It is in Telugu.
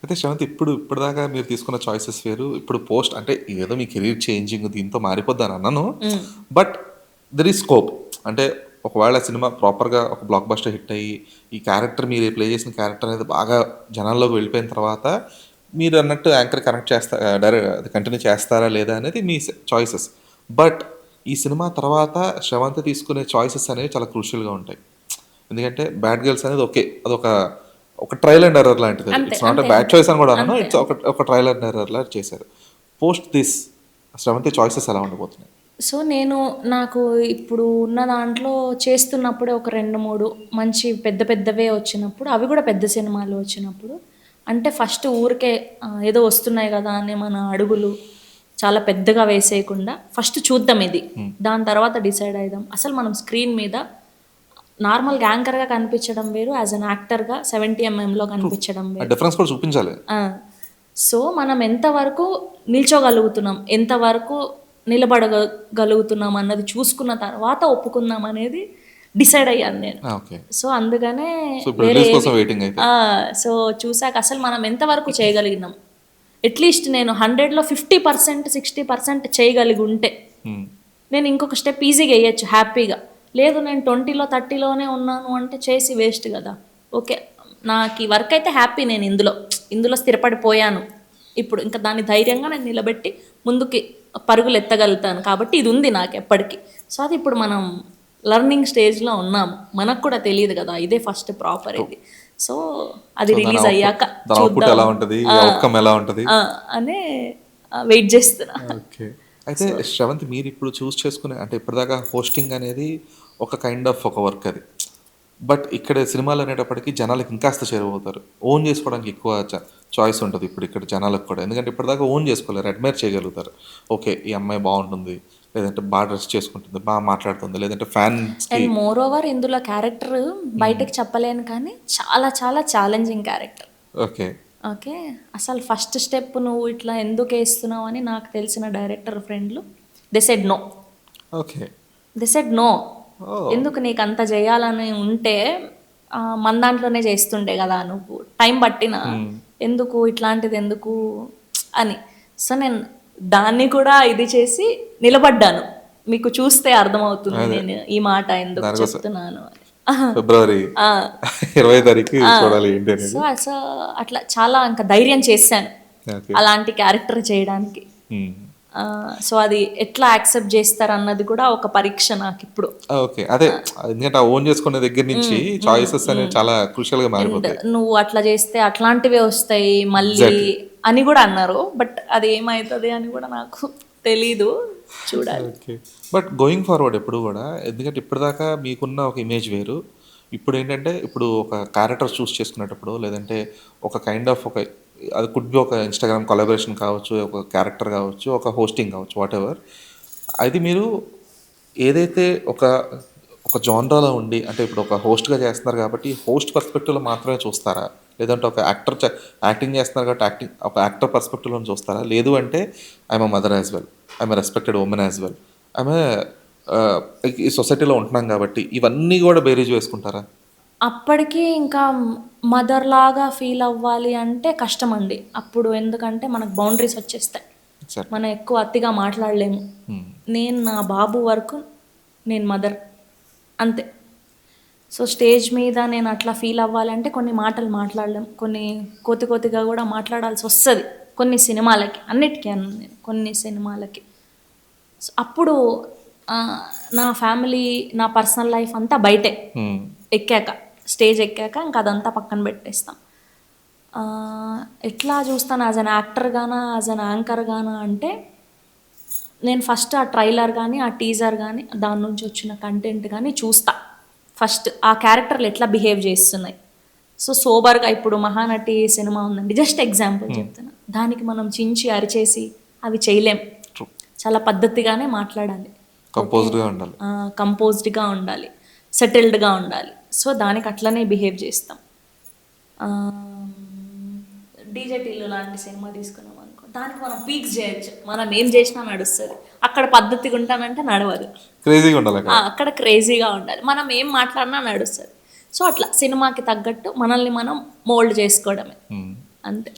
అయితే శ్రవంత్ ఇప్పటిదాకా మీరు తీసుకున్న చాయిసెస్ వేరు. ఇప్పుడు పోస్ట్ అంటే ఏదో మీ కెరీర్ చేంజింగ్ దీంతో మారిపోద్దని అన్నాను. But there is scope. అంటే ఒకవేళ సినిమా ప్రాపర్‌గా ఒక బ్లాక్ బస్టర్ హిట్ అయ్యి, ఈ క్యారెక్టర్ మీరు ప్లే చేసిన క్యారెక్టర్ అనేది బాగా జనాల్లోకి వెళ్ళిపోయిన తర్వాత, మీరన్నట్టు యాంకర్ కనెక్ట్ చేస్తా అది కంటిన్యూ చేస్తారా లేదా అనేది మీ చాయిసెస్. బట్ ఈ సినిమా తర్వాత శ్రవంత్ తీసుకునే చాయిసెస్ అనేవి చాలా క్రూషియల్‌గా ఉంటాయి. ఎందుకంటే 'బ్యాడ్ గర్ల్స్' అనేది ఓకే. ఒక ట్రయల్ అండ్ ఎర్రర్ లాంటిది. అంతే ఇట్స్ నాట్ ఎ అంతే బ్యాడ్ అంతే చాయిస్ అని కూడా అనను. అంతే. ఇట్స్ ఒక ట్రయల్ అండ్ ఎర్రర్ లా చేశారు. పోస్ట్ దిస్ శ్రవంతి చాయిసెస్ ఎలా ఉండబోతున్నాయి? సో నేను నాకు ఇప్పుడు ఉన్న దాంట్లో చేస్తున్నప్పుడే ఒక 2, 3 మంచి పెద్ద పెద్దవే వచ్చినప్పుడు, అవి కూడా పెద్ద సినిమాలు వచ్చినప్పుడు, అంటే ఫస్ట్ ఊరికే ఏదో వస్తున్నాయి కదా అని మన అడుగులు చాలా పెద్దగా వేసేయకుండా ఫస్ట్ చూద్దాం ఇది, దాని తర్వాత డిసైడ్ అయిదాం. అసలు మనం స్క్రీన్ మీద నార్మల్గా యాంకర్గా కనిపించడం వేరు, యాజ్ అన్ యాక్టర్గా 70mm కనిపించడం ఆ వేరు. డిఫరెన్స్ కూడా చూపించాలి. సో మనం ఎంతవరకు నిల్చోగలుగుతున్నాం, ఎంతవరకు నిలబడగలుగుతున్నాం అన్నది చూసుకున్న తర్వాత ఒప్పుకుందాం అనేది డిసైడ్ అయ్యాను నేను. ఓకే. సో అందుకనే సో ఇప్పుడు వేరే రిలీజ్ కోసం వెయిటింగ్ అయితే. సో చూసాక అసలు మనం ఎంతవరకు చేయగలిగినాం, అట్లీస్ట్ నేను 100లో 50%, 60% చేయగలిగి ఉంటే నేను ఇంకొక స్టెప్ ఈజీగా వేయచ్చు హ్యాపీగా. లేదు నేను 20లో 30లోనే ఉన్నాను అంటే చేసి వేస్ట్ కదా. ఓకే, నాకు ఈ వర్క్ అయితే హ్యాపీ, నేను ఇందులో స్థిరపడిపోయాను, ఇప్పుడు ఇంకా దాన్ని ధైర్యంగా నేను నిలబెట్టి ముందుకి పరుగులు ఎత్తగలుగుతాను కాబట్టి ఇది ఉంది నాకు ఎప్పటికీ. సో అది ఇప్పుడు మనం లర్నింగ్ స్టేజ్లో ఉన్నాము, మనకు కూడా తెలియదు కదా ఇదే ఫస్ట్ ప్రాపర్ ఇది. సో అది రిలీజ్ అయ్యాక ఎలా చూద్దాం ఉంటుంది, అవుట్కమ్ ఎలా ఉంటుంది అనే వెయిట్ చేస్తున్నా. ఓకే. అయితే శ్రవంత్ మీరు ఇప్పుడు చూస్ చేసుకునే అంటే ఇప్పటిదాకా హోస్టింగ్ అనేది ఒక కైండ్ ఆఫ్ ఒక వర్క్ అది. బట్ ఇక్కడ సినిమాలు అనేటప్పటికి జనాలకు ఇంకాస్త చేరువవుతారు. ఓన్ చేసుకోవడానికి ఎక్కువ చాయిస్ ఉంటుంది ఇప్పుడు ఇక్కడ జనాలకు కూడా. ఎందుకంటే ఇప్పటిదాకా ఓన్ చేసుకోలేరు, అడ్మైర్ చేయగలుగుతారు. ఓకే, ఈ అమ్మాయి బాగుంటుంది, లేదంటే బాగా డ్రెస్ చేసుకుంటుంది, బాగా మాట్లాడుతుంది, లేదంటే ఫ్యాన్స్కి. అండ్ మోర్ ఓవర్ ఇందులో క్యారెక్టర్ బయటకు చెప్పలేను కానీ చాలా చాలా ఛాలెంజింగ్ క్యారెక్టర్. ఓకే ఓకే, అసలు ఫస్ట్ స్టెప్ నువ్వు ఇట్లా ఎందుకు వేస్తున్నావు అని నాకు తెలిసిన డైరెక్టర్ ఫ్రెండ్లు they said no. Okay, they said no. ఎందుకు నీకు అంత చేయాలని ఉంటే మన దాంట్లోనే చేస్తుండే కదా, నువ్వు టైం పట్టినా ఎందుకు ఇట్లాంటిది ఎందుకు అని. సో నేను దాన్ని కూడా ఇది చేసి నిలబడ్డాను. మీకు చూస్తే అర్థమవుతుంది నేను ఈ మాట ఎందుకు చెప్తున్నాను అని. ఫిబ్రవరి 20వ తారీఖు చూడాలి ఏంటి అనేది. సో అట్లా చాలా ఇంకా ధైర్యం చేశాను అలాంటి క్యారెక్టర్ చేయడానికి. సో అది ఎట్లా యాక్సెప్ట్ చేస్తారు అన్నది కూడా ఒక పరీక్ష నాకు ఇప్పుడు. ఓకే, అదే ఎందుకంటే ఓన్ చేసుకునే దగ్గర నుంచి చాయిసెస్ అనేవి చాలా క్రూషియల్ గా మారిపోతాయి. నువ్వు అట్లా చేస్తే అట్లాంటివే వస్తాయి మళ్ళీ అని కూడా అన్నారు. బట్ అది ఏమవుతుంది అని కూడా నాకు తెలీదు, చూడాలి. ఓకే, బట్ గోయింగ్ ఫార్వర్డ్ ఎప్పుడు కూడా, ఎందుకంటే ఇప్పటిదాకా మీకున్న ఒక ఇమేజ్ వేరు. ఇప్పుడు ఏంటంటే ఇప్పుడు ఒక క్యారెక్టర్ చూస్ చేసుకునేటప్పుడు, లేదంటే ఒక కైండ్ ఆఫ్ అది కుడ్ బి ఒక ఇన్స్టాగ్రామ్ కొలాబరేషన్ కావచ్చు, ఒక క్యారెక్టర్ కావచ్చు, ఒక హోస్టింగ్ కావచ్చు, వాట్ ఎవర్. అది మీరు ఏదైతే ఒక జానరాలో ఉండి, అంటే ఇప్పుడు ఒక హోస్ట్గా చేస్తున్నారు కాబట్టి హోస్ట్ పర్స్పెక్టివ్లో మాత్రమే చూస్తారా, లేదంటే ఒక యాక్టింగ్ చేస్తున్నారు కాబట్టి ఒక యాక్టర్ పర్స్పెక్టివ్లో చూస్తారా, లేదు అంటే I'm a mother as well, I'm respected women as well, ఆమె ఈ సొసైటీలో ఉంటున్నాం కాబట్టి ఇవన్నీ కూడా బేరీజ్ వేసుకుంటారా? అప్పటికి ఇంకా మదర్ లాగా ఫీల్ అవ్వాలి అంటే కష్టం అండి అప్పుడు. ఎందుకంటే మనకు బౌండరీస్ వచ్చేస్తాయి, మనం ఎక్కువ అతిగా మాట్లాడలేము. నేను నా బాబు వరకు నేను మదర్ అంతే. సో స్టేజ్ మీద నేను అట్లా ఫీల్ అవ్వాలంటే కొన్ని మాటలు మాట్లాడలేం, కొన్ని కొద్దిగా కూడా మాట్లాడాల్సి వస్తుంది కొన్ని సినిమాలకి, అన్నిటికీ అన్న నేను కొన్ని సినిమాలకి. సో అప్పుడు నా ఫ్యామిలీ, నా పర్సనల్ లైఫ్ అంతా బయటే, స్టేజ్ ఎక్కాక ఇంకా అదంతా పక్కన పెట్టేస్తాం. ఎట్లా చూస్తాను యాజ్ అన్ యాక్టర్ గానా, యాజ్ అన్ యాంకర్ గానా అంటే, నేను ఫస్ట్ ఆ ట్రైలర్ కానీ, ఆ టీజర్ కానీ, దాని నుంచి వచ్చిన కంటెంట్ కానీ చూస్తా. ఫస్ట్ ఆ క్యారెక్టర్లు ఎట్లా బిహేవ్ చేస్తున్నాయి. సో సోబర్గా ఇప్పుడు మహానటి సినిమా ఉందండి, జస్ట్ ఎగ్జాంపుల్ చెప్తున్నా. దానికి మనం చించి అరిచేసి అవి చేయలేం, చాలా పద్ధతిగానే మాట్లాడాలి, కంపోజ్డ్గా ఉండాలి, సెటిల్డ్గా ఉండాలి. సో దానికి అట్లనే బిహేవ్ చేస్తాం. డీజే టిల్లు లాంటి సినిమా తీసుకున్నాం అనుకో, దానికి మనం పీక్స్ చేయొచ్చు, మనం ఏం చేసినా నడుస్తుంది. అక్కడ పద్ధతిగా ఉంటానంటే నడవదు, క్రేజీగా ఉండాలి, అక్కడ క్రేజీగా ఉండాలి, మనం ఏం మాట్లాడినా నడుస్తుంది. సో అట్లా సినిమాకి తగ్గట్టు మనల్ని మనం మోల్డ్ చేసుకోవడమే అంతే.